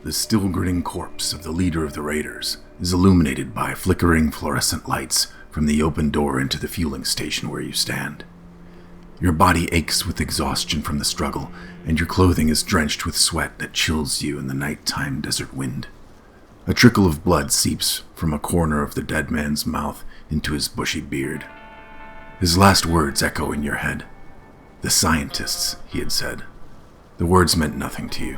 The still-grinning corpse of the leader of the raiders is illuminated by flickering fluorescent lights from the open door into the fueling station where you stand. Your body aches with exhaustion from the struggle, and your clothing is drenched with sweat that chills you in the nighttime desert wind. A trickle of blood seeps from a corner of the dead man's mouth into his bushy beard. His last words echo in your head. "The scientists," he had said. The words meant nothing to you.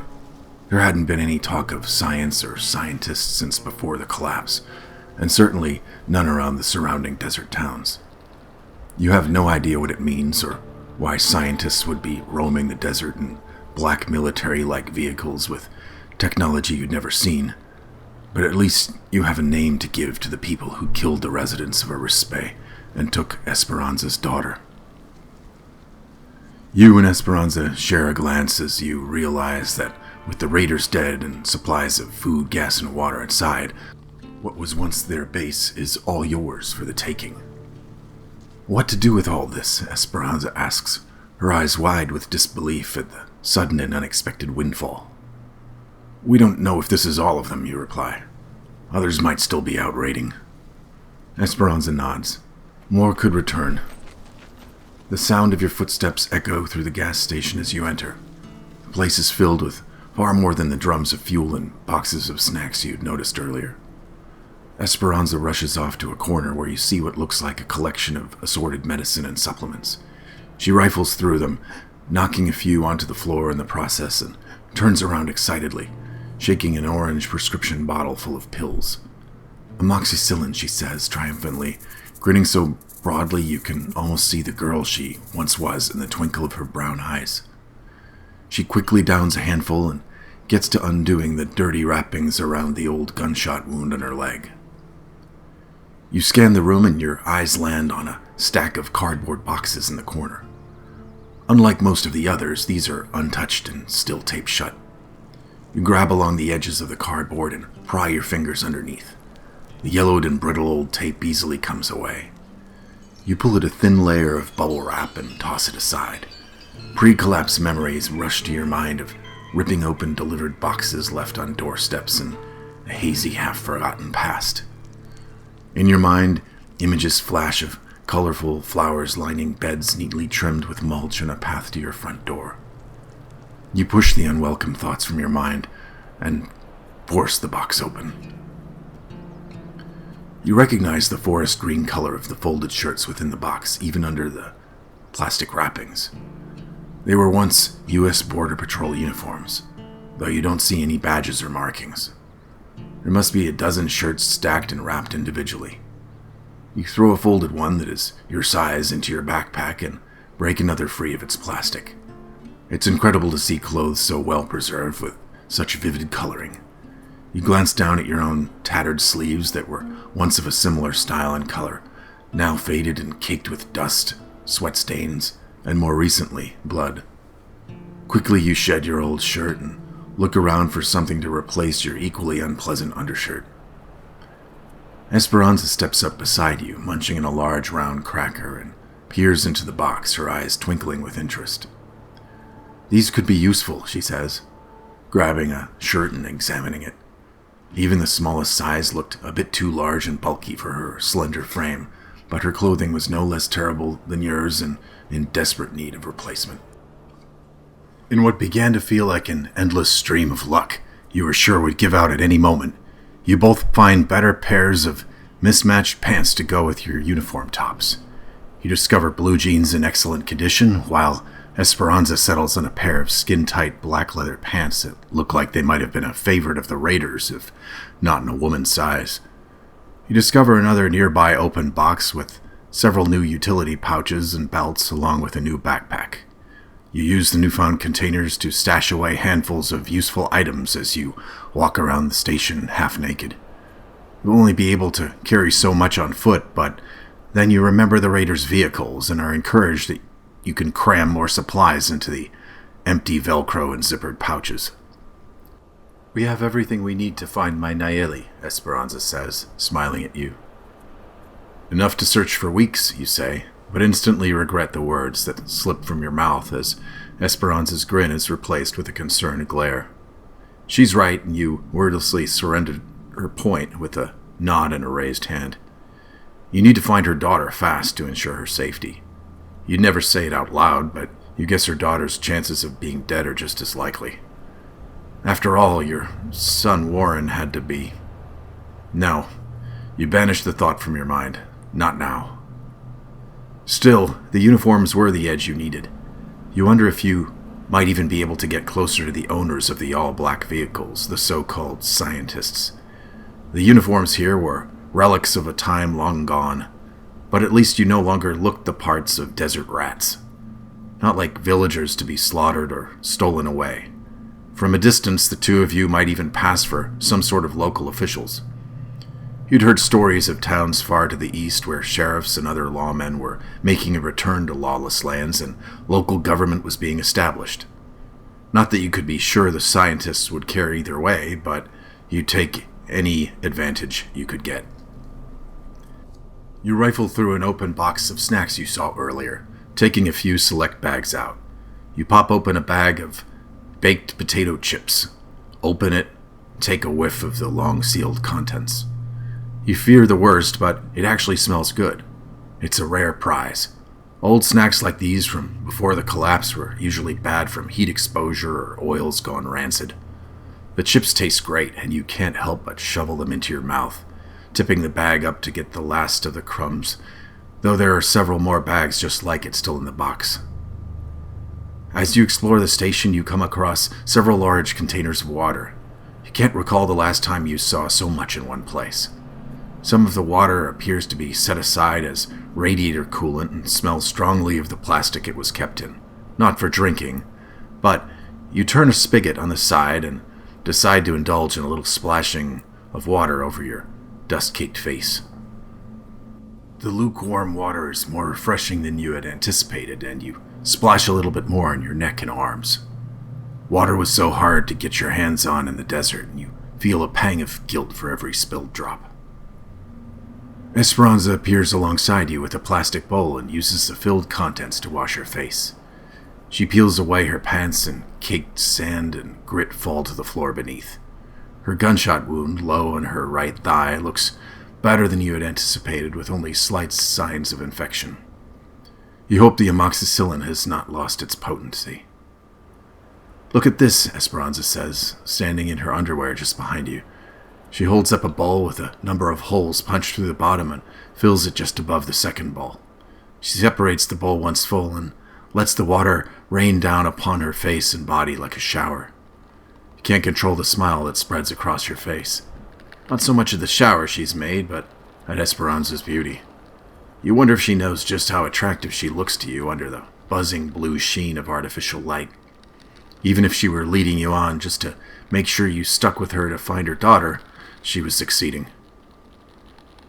There hadn't been any talk of science or scientists since before the collapse, and certainly none around the surrounding desert towns. You have no idea what it means or why scientists would be roaming the desert in black military-like vehicles with technology you'd never seen, but at least you have a name to give to the people who killed the residents of Arispe and took Esperanza's daughter. You and Esperanza share a glance as you realize that with the raiders dead and supplies of food, gas, and water inside, what was once their base is all yours for the taking. What to do with all this? Esperanza asks, her eyes wide with disbelief at the sudden and unexpected windfall. We don't know if this is all of them, you reply. Others might still be out raiding. Esperanza nods. More could return. The sound of your footsteps echo through the gas station as you enter. The place is filled with far more than the drums of fuel and boxes of snacks you'd noticed earlier. Esperanza rushes off to a corner where you see what looks like a collection of assorted medicine and supplements. She rifles through them, knocking a few onto the floor in the process, and turns around excitedly, shaking an orange prescription bottle full of pills. Amoxicillin, she says triumphantly, grinning so broadly you can almost see the girl she once was in the twinkle of her brown eyes. She quickly downs a handful and gets to undoing the dirty wrappings around the old gunshot wound on her leg. You scan the room and your eyes land on a stack of cardboard boxes in the corner. Unlike most of the others, these are untouched and still taped shut. You grab along the edges of the cardboard and pry your fingers underneath. The yellowed and brittle old tape easily comes away. You pull at a thin layer of bubble wrap and toss it aside. Pre-collapse memories rush to your mind of ripping open delivered boxes left on doorsteps and a hazy, half-forgotten past. In your mind, images flash of colorful flowers lining beds neatly trimmed with mulch and a path to your front door. You push the unwelcome thoughts from your mind and force the box open. You recognize the forest green color of the folded shirts within the box, even under the plastic wrappings. They were once U.S. Border Patrol uniforms, though you don't see any badges or markings. There must be a dozen shirts stacked and wrapped individually. You throw a folded one that is your size into your backpack and break another free of its plastic. It's incredible to see clothes so well preserved with such vivid coloring. You glance down at your own tattered sleeves that were once of a similar style and color, now faded and caked with dust, sweat stains, and more recently, blood. Quickly you shed your old shirt and look around for something to replace your equally unpleasant undershirt. Esperanza steps up beside you, munching on a large round cracker, and peers into the box, her eyes twinkling with interest. These could be useful, she says, grabbing a shirt and examining it. Even the smallest size looked a bit too large and bulky for her slender frame, but her clothing was no less terrible than yours and in desperate need of replacement. In what began to feel like an endless stream of luck you were sure would give out at any moment, you both find better pairs of mismatched pants to go with your uniform tops. You discover blue jeans in excellent condition, while Esperanza settles on a pair of skin-tight black leather pants that look like they might have been a favorite of the raiders, if not in a woman's size. You discover another nearby open box with several new utility pouches and belts, along with a new backpack. You use the newfound containers to stash away handfuls of useful items as you walk around the station half naked. You'll only be able to carry so much on foot, but then you remember the raiders' vehicles and are encouraged that you can cram more supplies into the empty Velcro and zippered pouches. We have everything we need to find my Nayeli, Esperanza says, smiling at you. Enough to search for weeks, you say, but instantly regret the words that slip from your mouth as Esperanza's grin is replaced with a concerned glare. She's right, and you wordlessly surrendered her point with a nod and a raised hand. You need to find her daughter fast to ensure her safety. You'd never say it out loud, but you guess her daughter's chances of being dead are just as likely. After all, your son Warren had to be... No, you banished the thought from your mind. Not now. Still, the uniforms were the edge you needed. You wonder if you might even be able to get closer to the owners of the all-black vehicles, the so-called scientists. The uniforms here were relics of a time long gone, but at least you no longer looked the parts of desert rats. Not like villagers to be slaughtered or stolen away. From a distance, the two of you might even pass for some sort of local officials. You'd heard stories of towns far to the east where sheriffs and other lawmen were making a return to lawless lands and local government was being established. Not that you could be sure the scientists would care either way, but you'd take any advantage you could get. You rifle through an open box of snacks you saw earlier, taking a few select bags out. You pop open a bag of baked potato chips. Open it, take a whiff of the long-sealed contents. You fear the worst, but it actually smells good. It's a rare prize. Old snacks like these from before the collapse were usually bad from heat exposure or oils gone rancid. The chips taste great, and you can't help but shovel them into your mouth, tipping the bag up to get the last of the crumbs, though there are several more bags just like it still in the box. As you explore the station, you come across several large containers of water. You can't recall the last time you saw so much in one place. Some of the water appears to be set aside as radiator coolant and smells strongly of the plastic it was kept in. Not for drinking, but you turn a spigot on the side and decide to indulge in a little splashing of water over your dust-caked face. The lukewarm water is more refreshing than you had anticipated, and you splash a little bit more on your neck and arms. Water was so hard to get your hands on in the desert, and you feel a pang of guilt for every spilled drop. Esperanza appears alongside you with a plastic bowl and uses the filled contents to wash her face. She peels away her pants and caked sand and grit fall to the floor beneath. Her gunshot wound, low on her right thigh, looks better than you had anticipated, with only slight signs of infection. You hope the amoxicillin has not lost its potency. "Look at this," Esperanza says, standing in her underwear just behind you. She holds up a bowl with a number of holes punched through the bottom and fills it just above the second bowl. She separates the bowl once full and lets the water rain down upon her face and body like a shower. You can't control the smile that spreads across your face. Not so much at the shower she's made, but at Esperanza's beauty. You wonder if she knows just how attractive she looks to you under the buzzing blue sheen of artificial light. Even if she were leading you on just to make sure you stuck with her to find her daughter, she was succeeding.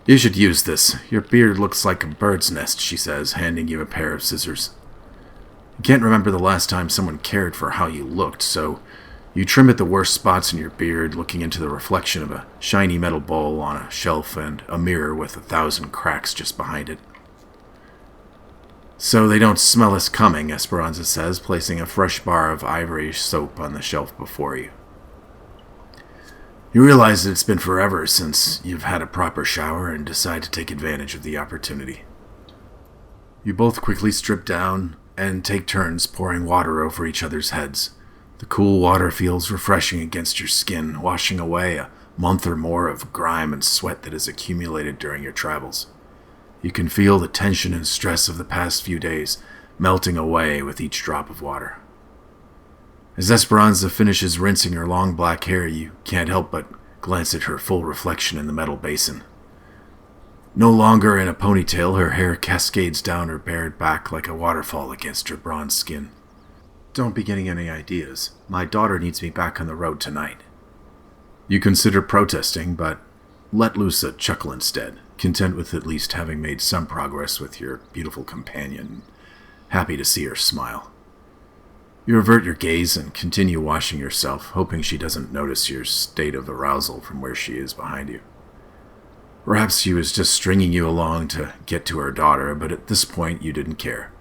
"You should use this. Your beard looks like a bird's nest," she says, handing you a pair of scissors. You can't remember the last time someone cared for how you looked, so you trim at the worst spots in your beard, looking into the reflection of a shiny metal bowl on a shelf and a mirror with 1,000 cracks just behind it. "So they don't smell us coming," Esperanza says, placing a fresh bar of ivory soap on the shelf before you. You realize that it's been forever since you've had a proper shower and decide to take advantage of the opportunity. You both quickly strip down and take turns pouring water over each other's heads. The cool water feels refreshing against your skin, washing away a month or more of grime and sweat that has accumulated during your travels. You can feel the tension and stress of the past few days melting away with each drop of water. As Esperanza finishes rinsing her long black hair, you can't help but glance at her full reflection in the metal basin. No longer in a ponytail, her hair cascades down her bared back like a waterfall against her bronze skin. "Don't be getting any ideas. My daughter needs me back on the road tonight." You consider protesting, but let loose a chuckle instead, content with at least having made some progress with your beautiful companion, happy to see her smile. You avert your gaze and continue washing yourself, hoping she doesn't notice your state of arousal from where she is behind you. Perhaps she was just stringing you along to get to her daughter, but at this point you didn't care.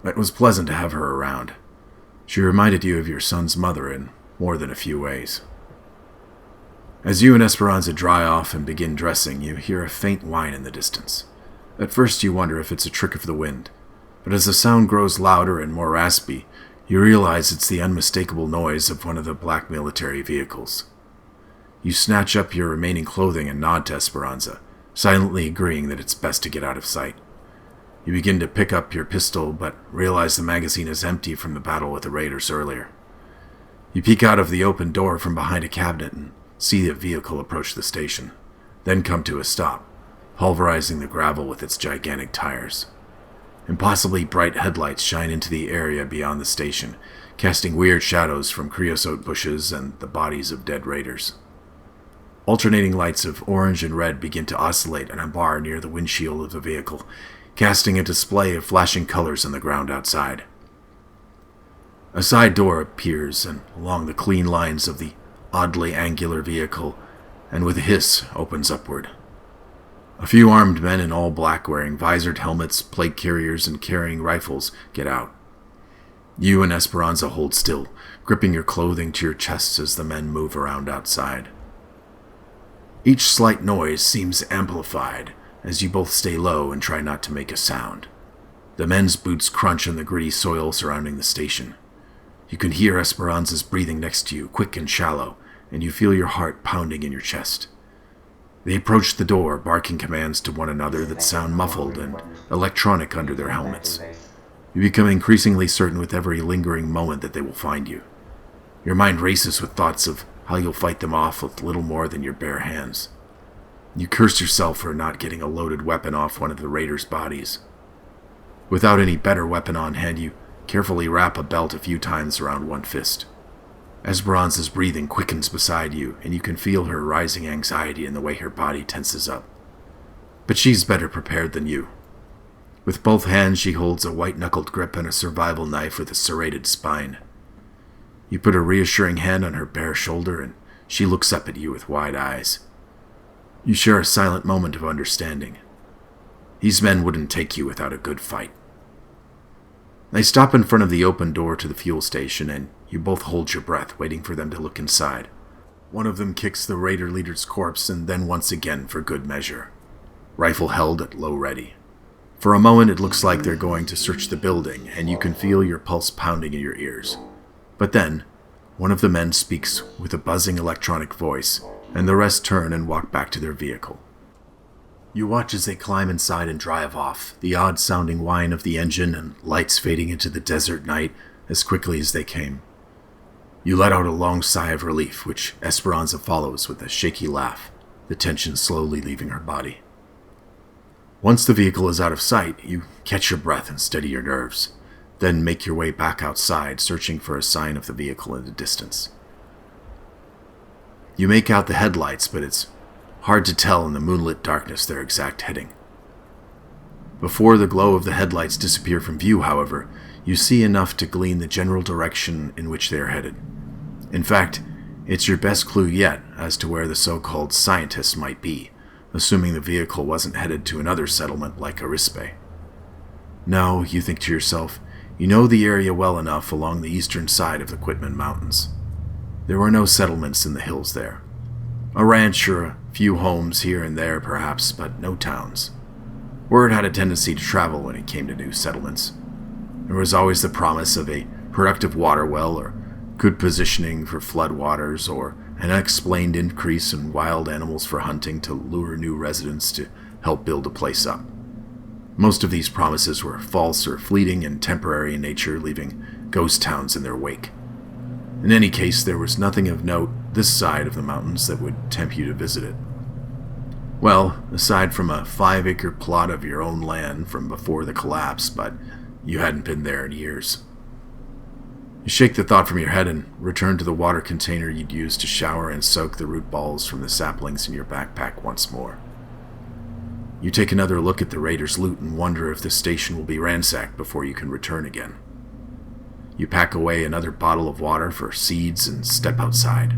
It was pleasant to have her around. She reminded you of your son's mother in more than a few ways. As you and Esperanza dry off and begin dressing, you hear a faint whine in the distance. At first you wonder if it's a trick of the wind, but as the sound grows louder and more raspy, you realize it's the unmistakable noise of one of the black military vehicles. You snatch up your remaining clothing and nod to Esperanza, silently agreeing that it's best to get out of sight. You begin to pick up your pistol, but realize the magazine is empty from the battle with the raiders earlier. You peek out of the open door from behind a cabinet and see the vehicle approach the station, then come to a stop, pulverizing the gravel with its gigantic tires. Impossibly bright headlights shine into the area beyond the station, casting weird shadows from creosote bushes and the bodies of dead raiders. Alternating lights of orange and red begin to oscillate on a bar near the windshield of the vehicle, casting a display of flashing colors on the ground outside. A side door appears, and along the clean lines of the oddly angular vehicle, and with a hiss opens upward. A few armed men in all black, wearing visored helmets, plate carriers, and carrying rifles, get out. You and Esperanza hold still, gripping your clothing to your chests as the men move around outside. Each slight noise seems amplified as you both stay low and try not to make a sound. The men's boots crunch on the gritty soil surrounding the station. You can hear Esperanza's breathing next to you, quick and shallow, and you feel your heart pounding in your chest. They approach the door, barking commands to one another that sound muffled and electronic under their helmets. You become increasingly certain with every lingering moment that they will find you. Your mind races with thoughts of how you'll fight them off with little more than your bare hands. You curse yourself for not getting a loaded weapon off one of the raiders' bodies. Without any better weapon on hand, you carefully wrap a belt a few times around one fist. Esperanza's breathing quickens beside you, and you can feel her rising anxiety in the way her body tenses up. But she's better prepared than you. With both hands, she holds a white-knuckled grip and a survival knife with a serrated spine. You put a reassuring hand on her bare shoulder, and she looks up at you with wide eyes. You share a silent moment of understanding. These men wouldn't take you without a good fight. They stop in front of the open door to the fuel station, and you both hold your breath, waiting for them to look inside. One of them kicks the raider leader's corpse, and then once again for good measure. Rifle held at low ready. For a moment it looks like they're going to search the building, and you can feel your pulse pounding in your ears. But then, one of the men speaks with a buzzing electronic voice, and the rest turn and walk back to their vehicle. You watch as they climb inside and drive off, the odd-sounding whine of the engine and lights fading into the desert night as quickly as they came. You let out a long sigh of relief, which Esperanza follows with a shaky laugh, the tension slowly leaving her body. Once the vehicle is out of sight, you catch your breath and steady your nerves, then make your way back outside, searching for a sign of the vehicle in the distance. You make out the headlights, but it's hard to tell in the moonlit darkness their exact heading. Before the glow of the headlights disappear from view, however, you see enough to glean the general direction in which they are headed. In fact, it's your best clue yet as to where the so-called scientists might be, assuming the vehicle wasn't headed to another settlement like Arispe. No, you think to yourself, you know the area well enough along the eastern side of the Quitman Mountains. There were no settlements in the hills there. A ranch or a few homes here and there perhaps, but no towns. Word had a tendency to travel when it came to new settlements. There was always the promise of a productive water well or good positioning for floodwaters or an unexplained increase in wild animals for hunting to lure new residents to help build a place up. Most of these promises were false or fleeting and temporary in nature, leaving ghost towns in their wake. In any case, there was nothing of note this side of the mountains that would tempt you to visit it. Well, aside from a 5-acre plot of your own land from before the collapse, but you hadn't been there in years. You shake the thought from your head and return to the water container you'd used to shower and soak the root balls from the saplings in your backpack once more. You take another look at the raiders' loot and wonder if the station will be ransacked before you can return again. You pack away another bottle of water for seeds and step outside.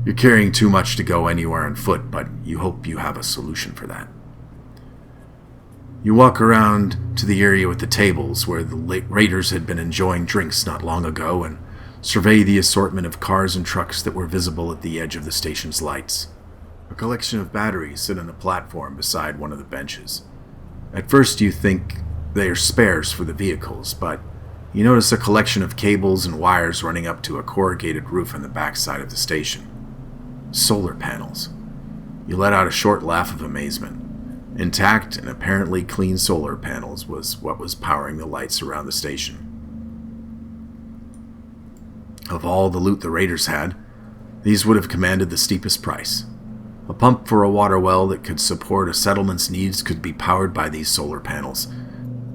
You're carrying too much to go anywhere on foot, but you hope you have a solution for that. You walk around to the area with the tables where the raiders had been enjoying drinks not long ago and survey the assortment of cars and trucks that were visible at the edge of the station's lights. A collection of batteries sit on a platform beside one of the benches. At first you think they are spares for the vehicles, but you notice a collection of cables and wires running up to a corrugated roof on the backside of the station. Solar panels. You let out a short laugh of amazement. Intact and apparently clean solar panels was what was powering the lights around the station. Of all the loot the raiders had, these would have commanded the steepest price. A pump for a water well that could support a settlement's needs could be powered by these solar panels.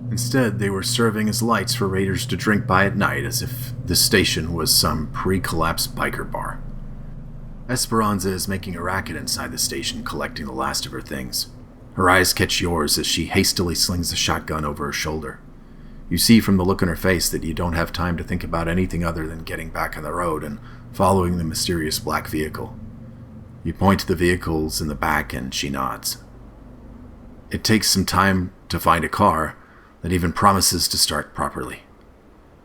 Instead, they were serving as lights for raiders to drink by at night, as if this station was some pre-collapse biker bar. Esperanza is making a racket inside the station, collecting the last of her things. Her eyes catch yours as she hastily slings the shotgun over her shoulder. You see from the look on her face that you don't have time to think about anything other than getting back on the road and following the mysterious black vehicle. You point to the vehicles in the back and she nods. It takes some time to find a car that even promises to start properly.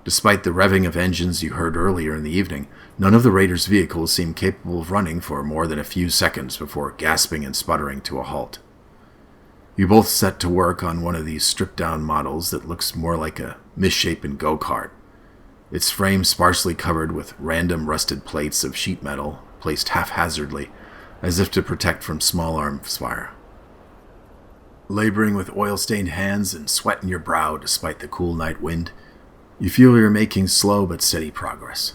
Despite the revving of engines you heard earlier in the evening, none of the raiders' vehicles seem capable of running for more than a few seconds before gasping and sputtering to a halt. You both set to work on one of these stripped-down models that looks more like a misshapen go-kart. Its frame sparsely covered with random rusted plates of sheet metal placed haphazardly, as if to protect from small arms fire. Laboring with oil-stained hands and sweat in your brow despite the cool night wind, you feel you're making slow but steady progress.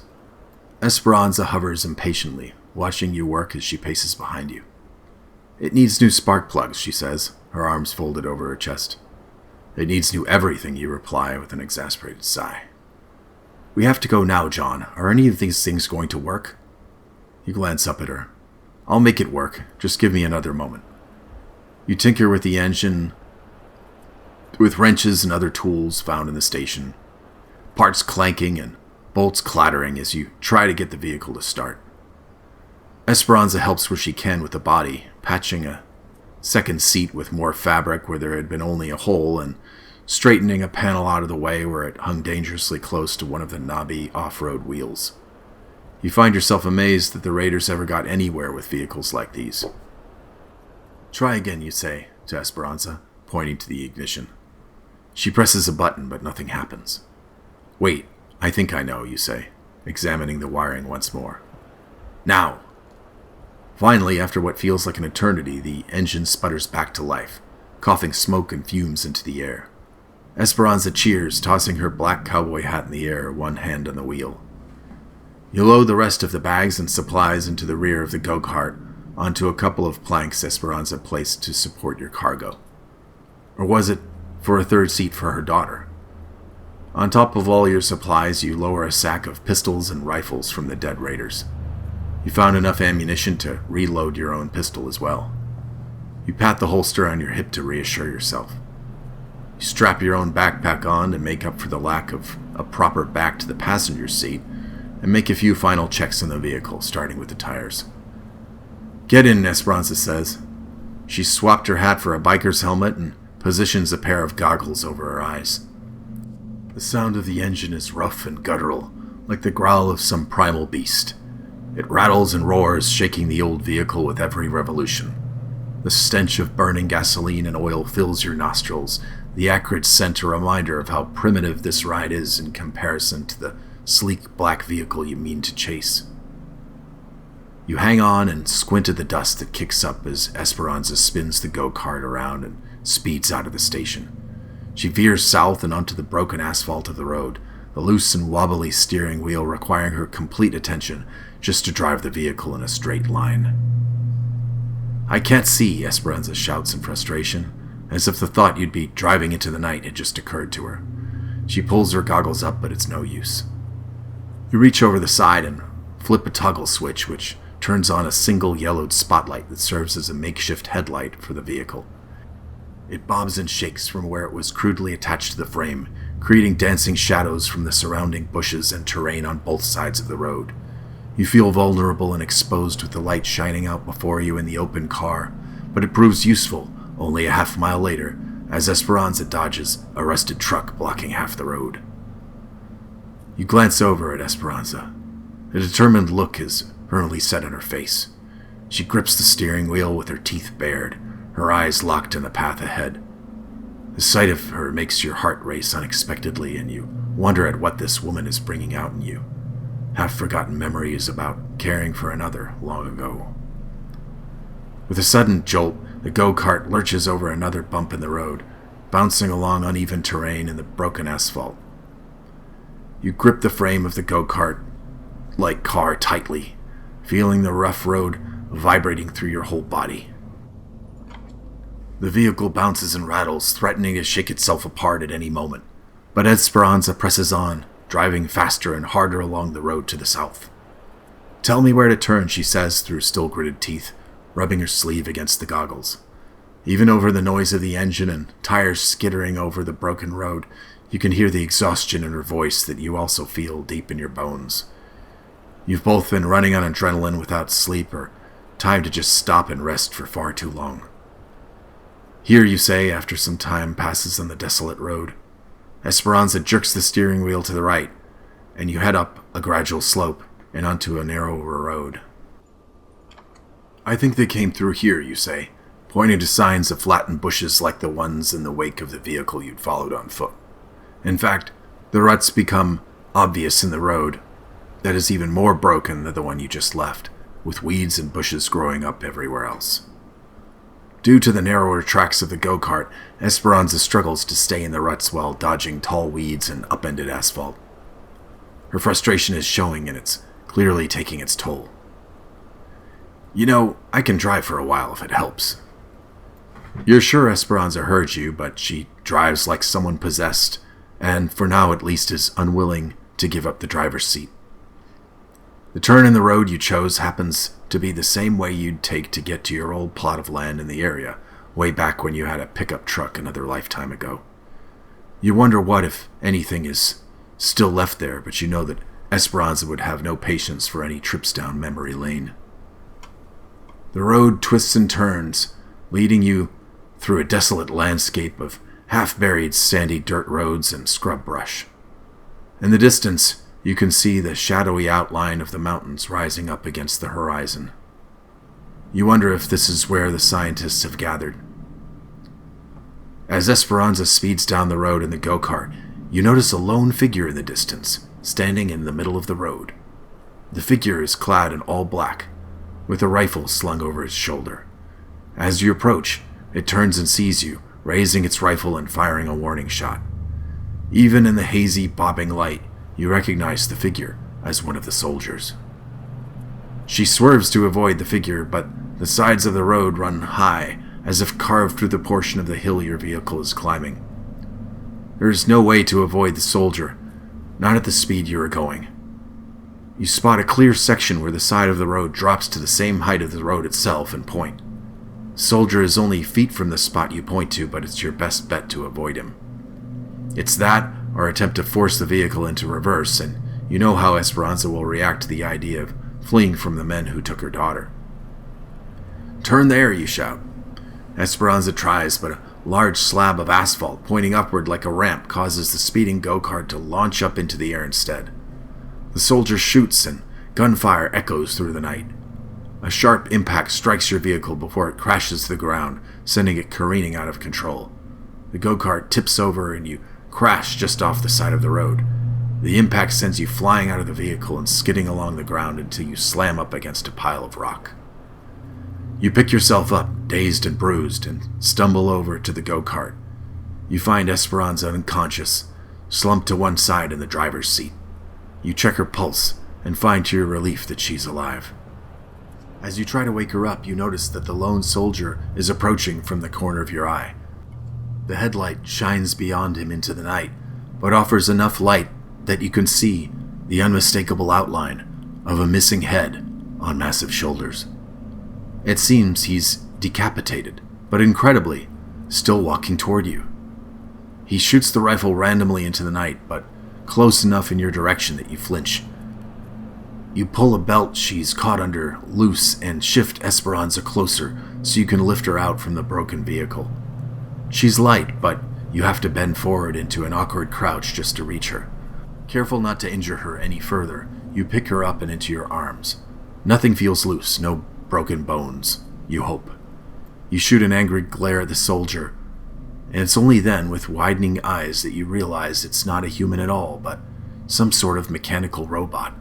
Esperanza hovers impatiently, watching you work as she paces behind you. "It needs new spark plugs," she says, her arms folded over her chest. "It needs new everything," you reply with an exasperated sigh. "We have to go now, John. Are any of these things going to work?" You glance up at her. "I'll make it work. Just give me another moment." You tinker with the engine, with wrenches and other tools found in the station, parts clanking and bolts clattering as you try to get the vehicle to start. Esperanza helps where she can with the body, patching a second seat with more fabric where there had been only a hole and straightening a panel out of the way where it hung dangerously close to one of the knobby off-road wheels. You find yourself amazed that the raiders ever got anywhere with vehicles like these. "Try again," you say to Esperanza, pointing to the ignition. She presses a button, but nothing happens. "Wait, I think I know," you say, examining the wiring once more. "Now!" Finally, after what feels like an eternity, the engine sputters back to life, coughing smoke and fumes into the air. Esperanza cheers, tossing her black cowboy hat in the air, one hand on the wheel. You load the rest of the bags and supplies into the rear of the go-kart, onto a couple of planks Esperanza placed to support your cargo. Or was it for a third seat for her daughter? On top of all your supplies, you lower a sack of pistols and rifles from the dead raiders. You found enough ammunition to reload your own pistol as well. You pat the holster on your hip to reassure yourself. You strap your own backpack on to make up for the lack of a proper back to the passenger seat, and make a few final checks on the vehicle, starting with the tires. "Get in," Esperanza says. She swapped her hat for a biker's helmet and positions a pair of goggles over her eyes. The sound of the engine is rough and guttural, like the growl of some primal beast. It rattles and roars, shaking the old vehicle with every revolution. The stench of burning gasoline and oil fills your nostrils, the acrid scent a reminder of how primitive this ride is in comparison to the sleek black vehicle you mean to chase. You hang on and squint at the dust that kicks up as Esperanza spins the go-kart around and speeds out of the station. She veers south and onto the broken asphalt of the road, the loose and wobbly steering wheel requiring her complete attention just to drive the vehicle in a straight line. "I can't see," Esperanza shouts in frustration, as if the thought you'd be driving into the night had just occurred to her. She pulls her goggles up, but it's no use. You reach over the side and flip a toggle switch, which turns on a single yellowed spotlight that serves as a makeshift headlight for the vehicle. It bobs and shakes from where it was crudely attached to the frame, creating dancing shadows from the surrounding bushes and terrain on both sides of the road. You feel vulnerable and exposed with the light shining out before you in the open car, but it proves useful only a half-mile later as Esperanza dodges a rusted truck blocking half the road. You glance over at Esperanza. A determined look is firmly set on her face. She grips the steering wheel with her teeth bared, her eyes locked in the path ahead. The sight of her makes your heart race unexpectedly, and you wonder at what this woman is bringing out in you. Half-forgotten memories about caring for another long ago. With a sudden jolt, the go-kart lurches over another bump in the road, bouncing along uneven terrain in the broken asphalt. You grip the frame of the go-kart-like car tightly, feeling the rough road vibrating through your whole body. The vehicle bounces and rattles, threatening to shake itself apart at any moment, but Esperanza presses on, driving faster and harder along the road to the south. "Tell me where to turn," she says through still-gritted teeth, rubbing her sleeve against the goggles. Even over the noise of the engine and tires skittering over the broken road, you can hear the exhaustion in her voice that you also feel deep in your bones. You've both been running on adrenaline without sleep or time to just stop and rest for far too long. "Here," you say after some time passes on the desolate road. Esperanza jerks the steering wheel to the right, and you head up a gradual slope and onto a narrower road. "I think they came through here," you say, pointing to signs of flattened bushes like the ones in the wake of the vehicle you'd followed on foot. In fact, the ruts become obvious in the road that is even more broken than the one you just left, with weeds and bushes growing up everywhere else. Due to the narrower tracks of the go-kart, Esperanza struggles to stay in the ruts while dodging tall weeds and upended asphalt. Her frustration is showing, and it's clearly taking its toll. "You know, I can drive for a while if it helps." You're sure Esperanza heard you, but she drives like someone possessed, and for now at least is unwilling to give up the driver's seat. The turn in the road you chose happens to be the same way you'd take to get to your old plot of land in the area, way back when you had a pickup truck another lifetime ago. You wonder what, if anything, is still left there, but you know that Esperanza would have no patience for any trips down memory lane. The road twists and turns, leading you through a desolate landscape of half-buried sandy dirt roads and scrub brush. In the distance, you can see the shadowy outline of the mountains rising up against the horizon. You wonder if this is where the scientists have gathered. As Esperanza speeds down the road in the go-kart, you notice a lone figure in the distance, standing in the middle of the road. The figure is clad in all black, with a rifle slung over its shoulder. As you approach, it turns and sees you, raising its rifle and firing a warning shot. Even in the hazy, bobbing light, you recognize the figure as one of the soldiers. She swerves to avoid the figure, but the sides of the road run high, as if carved through the portion of the hill your vehicle is climbing. There is no way to avoid the soldier, not at the speed you are going. You spot a clear section where the side of the road drops to the same height of the road itself and point. The soldier is only feet from the spot you point to, but it's your best bet to avoid him. It's that, or attempt to force the vehicle into reverse, and you know how Esperanza will react to the idea of fleeing from the men who took her daughter. "Turn there," you shout. Esperanza tries, but a large slab of asphalt pointing upward like a ramp causes the speeding go-kart to launch up into the air instead. The soldier shoots, and gunfire echoes through the night. A sharp impact strikes your vehicle before it crashes to the ground, sending it careening out of control. The go-kart tips over, and you crash just off the side of the road. The impact sends you flying out of the vehicle and skidding along the ground until you slam up against a pile of rock. You pick yourself up, dazed and bruised, and stumble over to the go-kart. You find Esperanza unconscious, slumped to one side in the driver's seat. You check her pulse and find to your relief that she's alive. As you try to wake her up, you notice that the lone soldier is approaching from the corner of your eye. The headlight shines beyond him into the night, but offers enough light that you can see the unmistakable outline of a missing head on massive shoulders. It seems he's decapitated, but incredibly, still walking toward you. He shoots the rifle randomly into the night, but close enough in your direction that you flinch. You pull a belt she's caught under loose and shift Esperanza closer so you can lift her out from the broken vehicle. She's light, but you have to bend forward into an awkward crouch just to reach her. Careful not to injure her any further, You pick her up and into your arms. Nothing feels loose, no broken bones, you hope. You shoot an angry glare at the soldier, and it's only then, with widening eyes, that you realize it's not a human at all, but some sort of mechanical robot.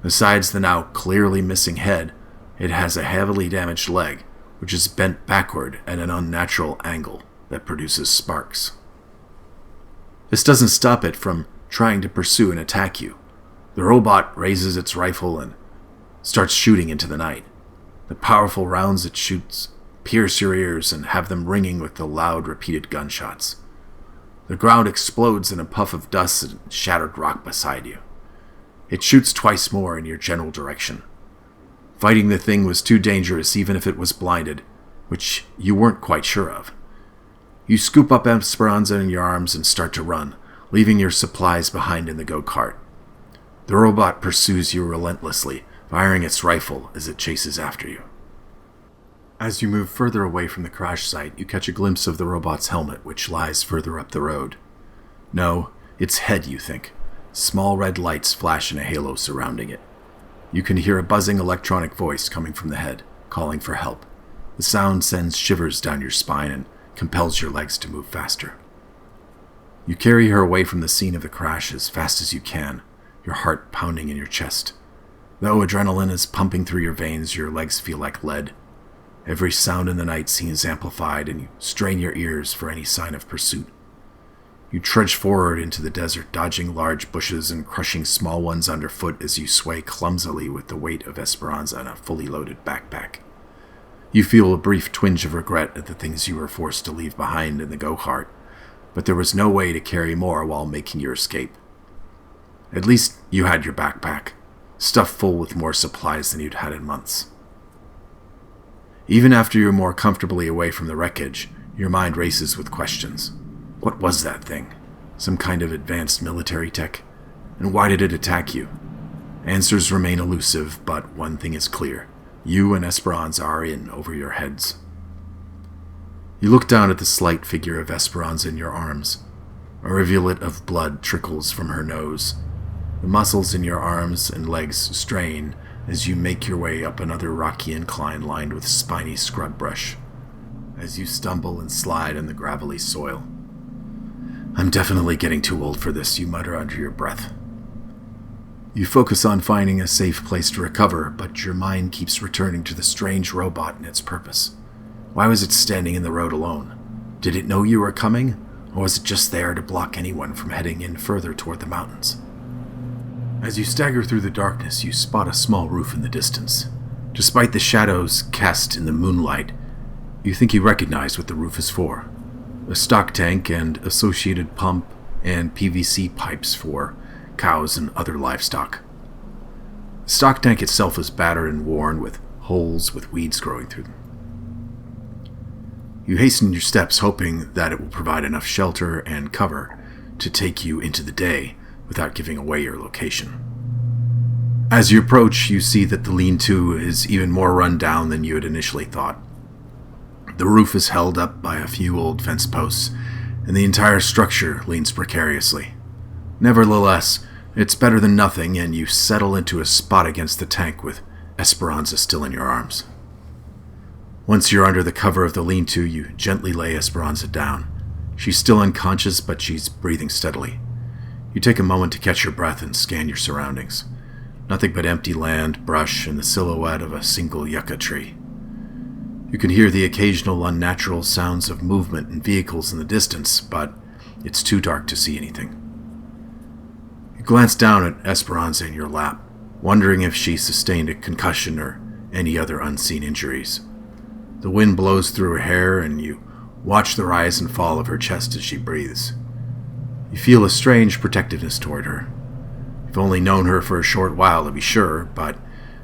Besides the now clearly missing head, it has a heavily damaged leg, which is bent backward at an unnatural angle that produces sparks. This doesn't stop it from trying to pursue and attack you. The robot raises its rifle and starts shooting into the night. The powerful rounds it shoots pierce your ears and have them ringing with the loud, repeated gunshots. The ground explodes in a puff of dust and shattered rock beside you. It shoots twice more in your general direction. Fighting the thing was too dangerous even if it was blinded, which you weren't quite sure of. You scoop up Esperanza in your arms and start to run, leaving your supplies behind in the go-kart. The robot pursues you relentlessly, firing its rifle as it chases after you. As you move further away from the crash site, you catch a glimpse of the robot's helmet, which lies further up the road. No, its head, you think. Small red lights flash in a halo surrounding it. You can hear a buzzing electronic voice coming from the head, calling for help. The sound sends shivers down your spine and compels your legs to move faster. You carry her away from the scene of the crash as fast as you can, your heart pounding in your chest. Though adrenaline is pumping through your veins, your legs feel like lead. Every sound in the night seems amplified, and you strain your ears for any sign of pursuit. You trudge forward into the desert, dodging large bushes and crushing small ones underfoot as you sway clumsily with the weight of Esperanza in a fully loaded backpack. You feel a brief twinge of regret at the things you were forced to leave behind in the go-kart, but there was no way to carry more while making your escape. At least you had your backpack, stuffed full with more supplies than you'd had in months. Even after you're more comfortably away from the wreckage, your mind races with questions. What was that thing? Some kind of advanced military tech? And why did it attack you? Answers remain elusive, but one thing is clear. You and Esperanza are in over your heads. You look down at the slight figure of Esperanza in your arms. A rivulet of blood trickles from her nose. The muscles in your arms and legs strain as you make your way up another rocky incline lined with spiny scrub brush. As you stumble and slide in the gravelly soil. I'm definitely getting too old for this, you mutter under your breath. You focus on finding a safe place to recover, but your mind keeps returning to the strange robot and its purpose. Why was it standing in the road alone? Did it know you were coming, or was it just there to block anyone from heading in further toward the mountains? As you stagger through the darkness, you spot a small roof in the distance. Despite the shadows cast in the moonlight, you think you recognize what the roof is for. A stock tank and associated pump and PVC pipes for cows and other livestock. The stock tank itself is battered and worn with holes with weeds growing through them. You hasten your steps, hoping that it will provide enough shelter and cover to take you into the day without giving away your location. As you approach, you see that the lean-to is even more run down than you had initially thought. The roof is held up by a few old fence posts, and the entire structure leans precariously. Nevertheless, it's better than nothing, and you settle into a spot against the tank with Esperanza still in your arms. Once you're under the cover of the lean-to, you gently lay Esperanza down. She's still unconscious, but she's breathing steadily. You take a moment to catch your breath and scan your surroundings. Nothing but empty land, brush, and the silhouette of a single yucca tree. You can hear the occasional unnatural sounds of movement and vehicles in the distance, but it's too dark to see anything. You glance down at Esperanza in your lap, wondering if she sustained a concussion or any other unseen injuries. The wind blows through her hair, and you watch the rise and fall of her chest as she breathes. You feel a strange protectiveness toward her. You've only known her for a short while, to be sure, but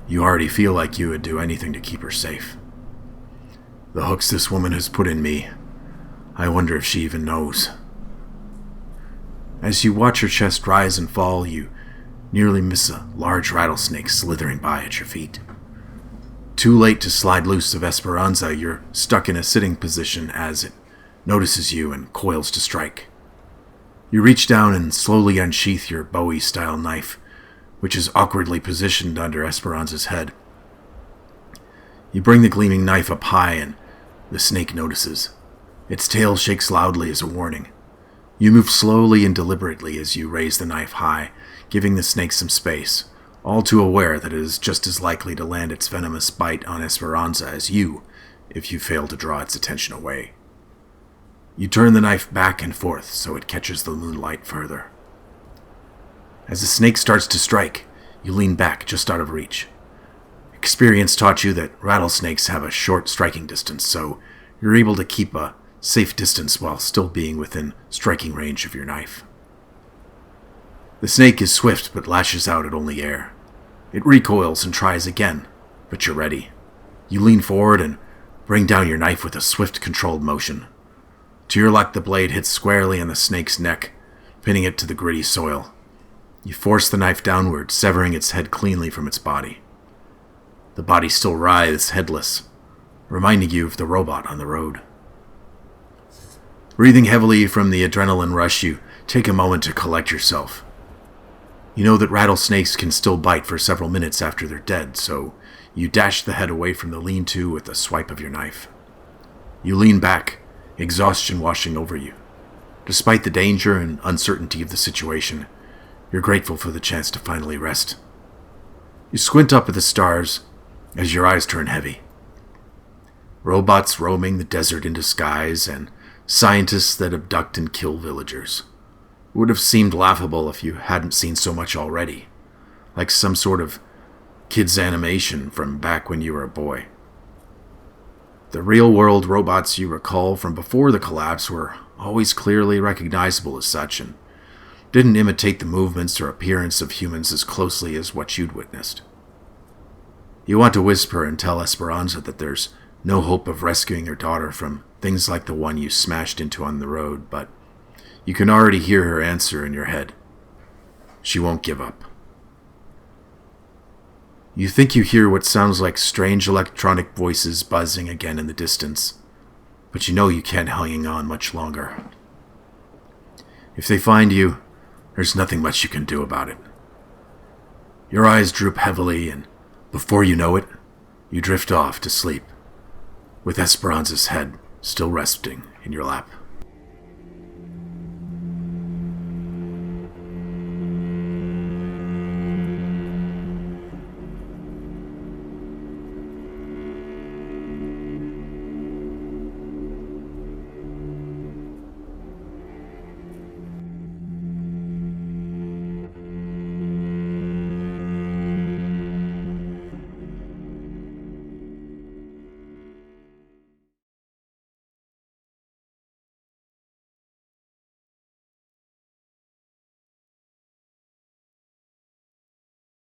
you already feel like you would do anything to keep her safe. The hooks this woman has put in me, I wonder if she even knows. As you watch her chest rise and fall, you nearly miss a large rattlesnake slithering by at your feet. Too late to slide loose of Esperanza, you're stuck in a sitting position as it notices you and coils to strike. You reach down and slowly unsheath your Bowie-style knife, which is awkwardly positioned under Esperanza's head. You bring the gleaming knife up high, and the snake notices. Its tail shakes loudly as a warning. You move slowly and deliberately as you raise the knife high, giving the snake some space, all too aware that it is just as likely to land its venomous bite on Esperanza as you, if you fail to draw its attention away. You turn the knife back and forth so it catches the moonlight further. As the snake starts to strike, you lean back just out of reach. Experience taught you that rattlesnakes have a short striking distance, so you're able to keep a safe distance while still being within striking range of your knife. The snake is swift but lashes out at only air. It recoils and tries again, but you're ready. You lean forward and bring down your knife with a swift, controlled motion. To your luck, the blade hits squarely on the snake's neck, pinning it to the gritty soil. You force the knife downward, severing its head cleanly from its body. The body still writhes headless, reminding you of the robot on the road. Breathing heavily from the adrenaline rush, you take a moment to collect yourself. You know that rattlesnakes can still bite for several minutes after they're dead, so you dash the head away from the lean-to with a swipe of your knife. You lean back, exhaustion washing over you. Despite the danger and uncertainty of the situation, you're grateful for the chance to finally rest. You squint up at the stars as your eyes turn heavy. Robots roaming the desert in disguise and scientists that abduct and kill villagers. It would have seemed laughable if you hadn't seen so much already, like some sort of kid's animation from back when you were a boy. The real-world robots you recall from before the collapse were always clearly recognizable as such and didn't imitate the movements or appearance of humans as closely as what you'd witnessed. You want to whisper and tell Esperanza that there's no hope of rescuing her daughter from things like the one you smashed into on the road, but you can already hear her answer in your head. She won't give up. You think you hear what sounds like strange electronic voices buzzing again in the distance, but you know you can't hang on much longer. If they find you, there's nothing much you can do about it. Your eyes droop heavily, and before you know it, you drift off to sleep, with Esperanza's head still resting in your lap.